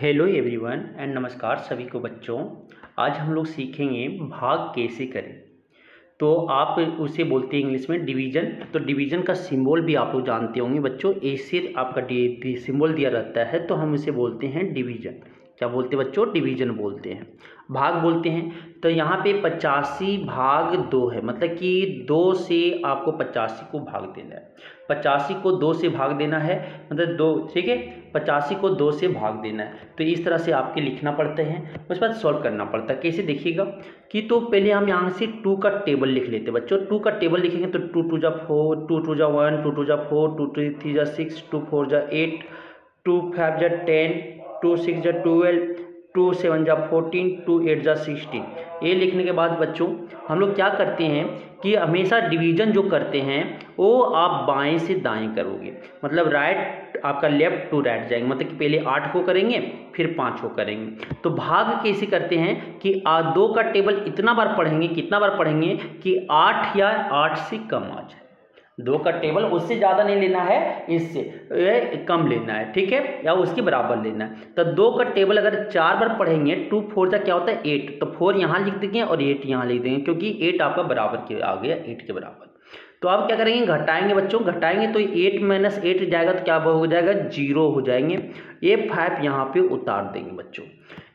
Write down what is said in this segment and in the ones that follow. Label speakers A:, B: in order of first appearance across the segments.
A: Hello everyone and नमस्कार सभी को बच्चों। आज हम लोग सीखेंगे भाग कैसे करें। तो आप उसे बोलते हैं इंग्लिश में डिवीज़न। तो डिवीज़न का सिंबल भी आप लोग जानते होंगे बच्चों, ऐसे आपका सिंबल दिया रहता है तो हम इसे बोलते हैं डिवीज़न। क्या बोलते हैं बच्चों? डिवीज़न बोलते हैं, भाग बोलते हैं। तो यहाँ पे 85 भाग 2 है, मतलब कि 2 से आपको 85 को भाग देना है। 85 को 2 से भाग देना है, मतलब 2, ठीक है। 85 को 2 से भाग देना है, तो इस तरह से आपके लिखना पड़ता है, उसके बाद सॉल्व करना पड़ता है। कैसे देखिएगा कि तो पहले हम यहाँ से 2 का टेबल लिख लेते हैं बच्चों। 2 का टेबल लिखेंगे तो 2 2 जा 4, 2 2 जा 1, 2 2 जा 4, 2 3 जा 6, 2 4 जा 8, 2 5 जा 10, 2 6 जा 12, 2 7 जा 14, 2 8 जा 16। ये लिखने के बाद बच्चों हम लोग क्या करते हैं कि हमेशा डिवीज़न जो करते हैं वो आप बाएं से दाएं करोगे, मतलब राइट आपका लेफ्ट टू राइट जाएंगे, मतलब कि पहले 8 को करेंगे फिर 5 को करेंगे। तो भाग कैसे करते हैं कि 2 का टेबल इतना बार पढ़ेंगे, कितना बार पढ़ेंगे कि 8 या 8 से कम आ जाए। 2 का टेबल उससे ज़्यादा नहीं लेना है, इससे कम लेना है, ठीक है, या उसके बराबर लेना है। तो 2 का टेबल अगर 4 बार पढ़ेंगे, 2 4 जा क्या होता है 8, तो 4 यहाँ लिख देंगे और 8 यहाँ लिख देंगे, क्योंकि 8 आपका बराबर के आ गया, 8 के बराबर। तो आप क्या करेंगे, घटाएंगे बच्चों, घटाएंगे तो 8 - 8 जाएगा तो क्या हो जाएगा, 0 हो जाएंगे। ये 5 यहाँ पे उतार देंगे बच्चों,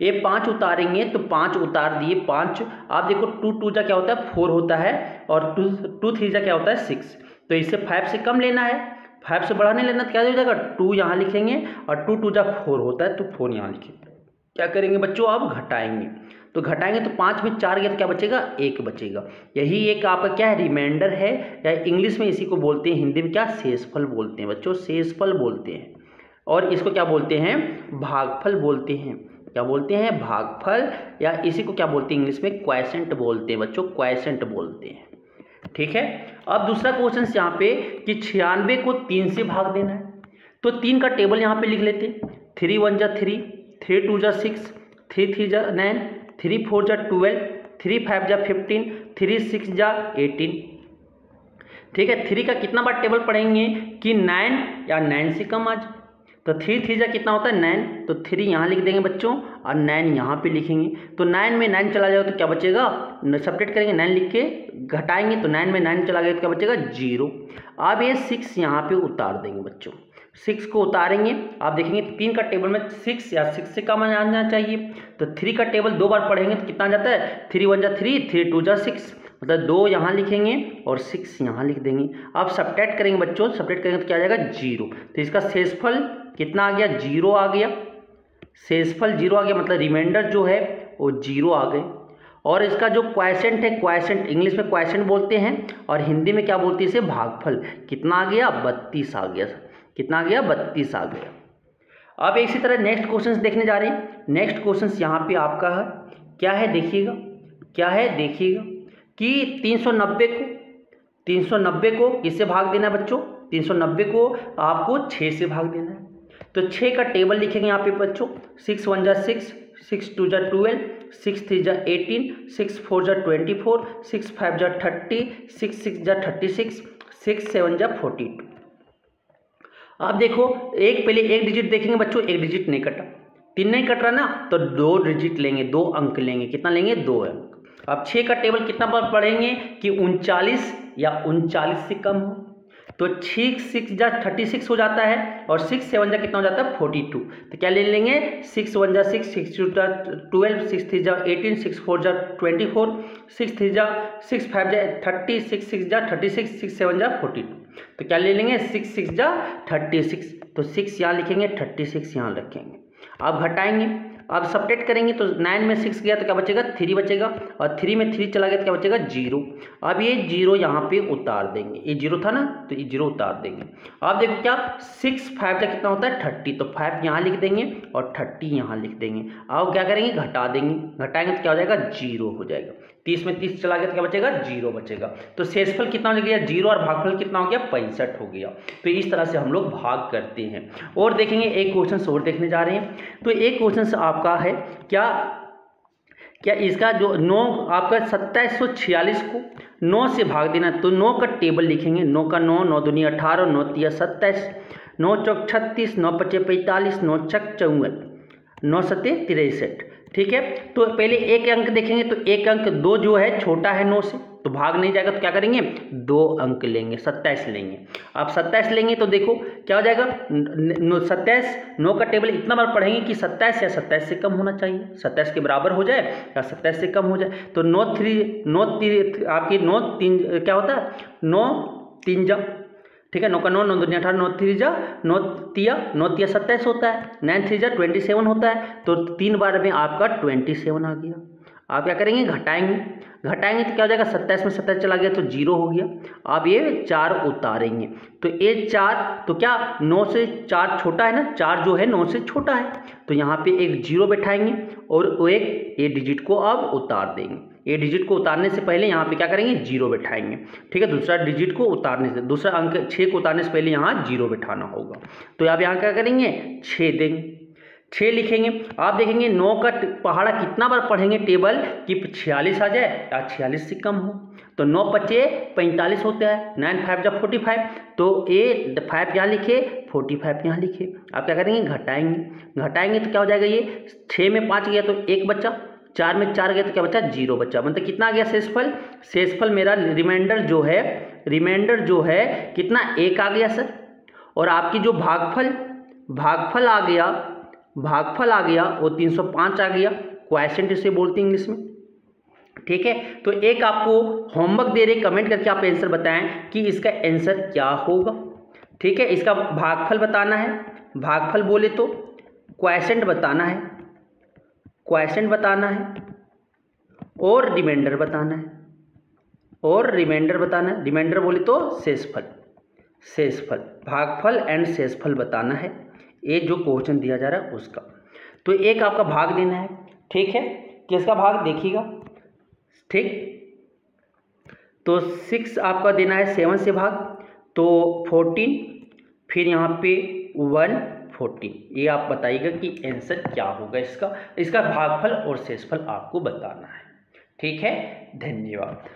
A: ये 5 उतारेंगे तो 5 उतार दिए, 5। आप देखो 2 2 जा क्या होता है 4 होता है, और 2 3 जा क्या होता है 6। तो इससे 5 से कम लेना है, 5 से बढ़ा नहीं लेना, तो क्या हो जाएगा 2 यहाँ लिखेंगे, और 2 2 जा 4 होता है तो 4 यहाँ लिखेंगे। क्या करेंगे बच्चों, आप घटाएंगे, तो घटाएंगे तो 5 में 4 गया तो क्या बचेगा, 1 बचेगा। यही एक आपका क्या है, रिमाइंडर है, या इंग्लिश में इसी को बोलते हैं, हिंदी में क्या, शेषफल बोलते हैं बच्चों, शेषफल बोलते हैं। और इसको क्या बोलते हैं, भागफल बोलते हैं। क्या बोलते हैं, भागफल, या इसी को क्या बोलते हैं इंग्लिश में, क्वोशिएंट बोलते हैं बच्चों, क्वोशिएंट बोलते हैं, ठीक है। अब दूसरा क्वेश्चन यहाँ पे कि 96 को 3 से भाग देना है, तो 3 का टेबल यहाँ पे लिख लेते हैं। 3 1 जा 3, 3 2 जा 6, 3 3 जा 9, 3 4 जा 12, 3 5 जा 15, 3 6 जा 18, ठीक है। 3 का कितना बार टेबल पढ़ेंगे कि 9 या 9 से कम आ जाए, तो 3 3 जा कितना होता है 9, तो 3 यहाँ लिख देंगे बच्चों और 9 यहाँ पे लिखेंगे। तो 9 में 9 चला जाएगा तो क्या बचेगा, सब्ट्रैक्ट करेंगे, 9 लिख के घटाएंगे तो 9 में 9 चला गया तो क्या बचेगा, 0। अब ये 6 यहाँ पे उतार देंगे बच्चों, 6 को उतारेंगे। आप देखेंगे 3 का टेबल में 6 या 6 से कम आना चाहिए, तो 3 का टेबल 2 बार पढ़ेंगे तो कितना आ जाता है, 3 1 जा 3, 3 2 जा 6, मतलब 2 यहाँ लिखेंगे और 6 यहाँ लिख देंगे। अब सब्ट्रैक्ट करेंगे बच्चों, सब्ट्रैक्ट करेंगे तो क्या आ जाएगा, 0। तो इसका शेषफल कितना आ गया, 0 आ गया, शेषफल 0 आ गया, मतलब रिमाइंडर जो है वो 0 आ गए। और इसका जो क्वोशिएंट है, क्वोशिएंट इंग्लिश में क्वोशिएंट बोलते हैं और हिंदी में क्या बोलते हैं इसे, भागफल, कितना आ गया, 32 आ गया। कितना आ गया, 32 आ गया। अब इसी तरह नेक्स्ट क्वेश्चन देखने जा रहे हैं। नेक्स्ट क्वेश्चन यहाँ पे आपका है, क्या है देखिएगा, क्या है देखिएगा कि 390 को किससे भाग देना है बच्चों, 390 को आपको 6 से भाग देना है। तो 6 का टेबल लिखेंगे यहाँ पे बच्चों, 6 1 जा 6, 6 2 जा 12, 6 3 जा 18, 6 4 जा 24, 6 5 जा 30, 6 6 जा 36, 6 7 जा 42। अब देखो पहले एक डिजिट देखेंगे बच्चों, एक डिजिट नहीं कटा, 3 नहीं कट रहा ना, तो 2 डिजिट लेंगे, 2 अंक लेंगे, कितना लेंगे, 2 अंक। अब 6 का टेबल कितना बार पढ़ेंगे कि 39 या 39 से कम हो, तो 6 6 जा 36 हो जाता है, और 6 7 जा कितना हो जाता है 42। तो क्या ले लेंगे, 6 1 जा 6, 6 2 जा 12, 6 3 जा 18, 6 4 जा 24, 6 3 जा 6 5 जा 30, 6 6 जा 36, 6 7 जा 42। तो क्या ले लेंगे, 6 6 जा 36, तो 6 यहाँ लिखेंगे, 36 यहाँ रखेंगे। अब घटाएंगे, अब सब्ट्रैक्ट करेंगे तो 9 में 6 गया तो क्या बचेगा, 3 बचेगा, और 3 में 3 चला गया तो क्या बचेगा, 0। अब ये 0 यहाँ पे उतार देंगे, ये 0 था ना तो ये 0 उतार देंगे। अब देखो क्या 6 5 का कितना होता है 30, तो 5 यहाँ लिख देंगे और 30 यहाँ लिख देंगे। अब क्या करेंगे, घटा देंगे, घटाएंगे तो क्या हो जाएगा, 0 हो जाएगा। 30 में 30 चला गया तो क्या बचेगा, 0 बचेगा। तो शेषफल कितना हो गया, 0, और भागफल कितना हो गया, 65 हो गया। तो इस तरह से हम लोग भाग करते हैं। और देखेंगे एक क्वेश्चन और देखने जा रहे हैं। तो एक क्वेश्चन आपका है, क्या इसका जो 9 आपका 2746 को 9 से भाग देना, तो 9 का टेबल लिखेंगे, 9 का 9, 9 दूनी 18, 9 तिया 27, 9 चौक 36, 9 पचे 45, 9 छक 54। 9 सत्ते 63। ठीक है, तो पहले एक अंक देखेंगे, तो एक अंक 2 जो है छोटा है 9 से, तो भाग नहीं जाएगा, तो क्या करेंगे 2 अंक लेंगे, 27 लेंगे। आप 27 लेंगे तो देखो क्या हो जाएगा, 27 9 का टेबल इतना बार पढ़ेंगे कि 27 या 27 से कम होना चाहिए, 27 के बराबर हो जाए या 27 से कम हो जाए। तो 9 3 आपकी 9 3 क्या होता है, 9 3 जा, ठीक है, 9 का 9 9 2 18 9 3 जा 9 तिया 27 होता है, 9 3 जा 27 होता है। तो 3 बार में आपका 27 आ गया। आप क्या करेंगे, घटाएंगे तो क्या हो जाएगा, 27 में 27 चला गया तो 0 हो गया। आप ये 4 उतारेंगे, तो ये 4 तो क्या 9 से 4 छोटा है ना, 4 जो है 9 से छोटा है, तो यहाँ पे एक 0 बैठाएंगे और वो एक ए डिजिट को आप उतार देंगे। ए डिजिट को उतारने से पहले यहाँ पे क्या करेंगे, 0 बैठाएंगे। ठीक है, दूसरा डिजिट को उतारने से, दूसरा अंक 6 को उतारने से पहले यहाँ 0 बैठाना होगा। तो आप यहाँ क्या करेंगे, 6 देंगे, 6 लिखेंगे। आप देखेंगे 9 का पहाड़ा कितना बार पढ़ेंगे टेबल कि 46 आ जाए या 46 से कम हो। तो 9 पच्चे 45 होता है, 9 5 जा 45, तो ए 5 यहाँ लिखे 45 यहाँ लिखे। आप क्या करेंगे, घटाएंगे तो क्या हो जाएगा, ये 6 में 5 गया तो 1 बच्चा, 4 में 4 गया तो क्या बचा, 0 बच्चा। मतलब कितना आ गया शेषफल मेरा रिमाइंडर जो है कितना, 1 आ गया सर। और आपकी जो भागफल आ गया वो 305 आ गया, क्वोशिएंट इसे बोलते हैं इंग्लिश में। ठीक है, तो एक आपको होमवर्क दे रहे, कमेंट करके आप आंसर बताएं कि इसका आंसर क्या होगा। ठीक है, इसका भागफल बताना है, भागफल बोले तो क्वोशिएंट बताना है और रिमाइंडर बताना है, रिमाइंडर बोले तो शेषफल, भागफल एंड शेषफल बताना है, ये जो क्वेश्चन दिया जा रहा है उसका। तो एक आपका भाग देना है। ठीक है, किसका भाग देखिएगा, ठीक, तो 6 आपका देना है 7 से भाग, तो 14, फिर यहाँ पे 1 14, ये आप बताइएगा कि आंसर क्या होगा इसका भागफल और शेषफल आपको बताना है। ठीक है, धन्यवाद।